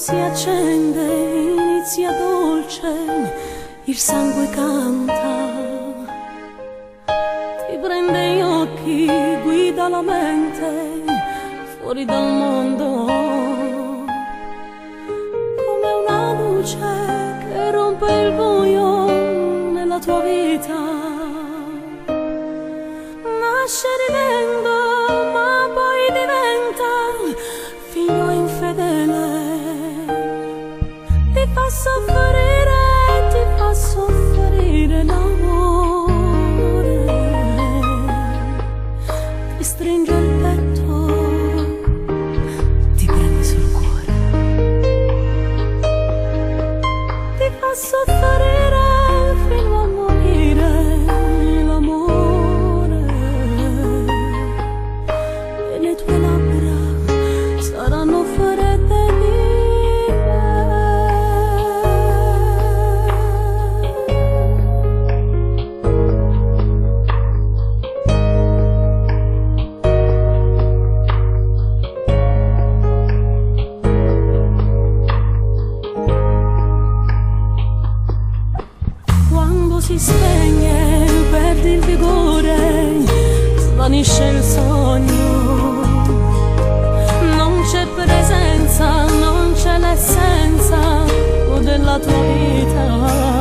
si accende, inizia dolce, il sangue canta, ti prende gli occhi, guida la mente, fuori dal mondo, come una luce che rompe il buio nella tua vita. Nasce ridendo, ma poi diventa figlio infedele, ti fa soffrire l'amore, ti stringe il petto, ti prende sul cuore, ti fa soffrire fino a morire l'amore, e le tue labbra saranno fredde si spegne, perdi il vigore, svanisce il sogno, non c'è presenza, non c'è l'essenza della tua vita.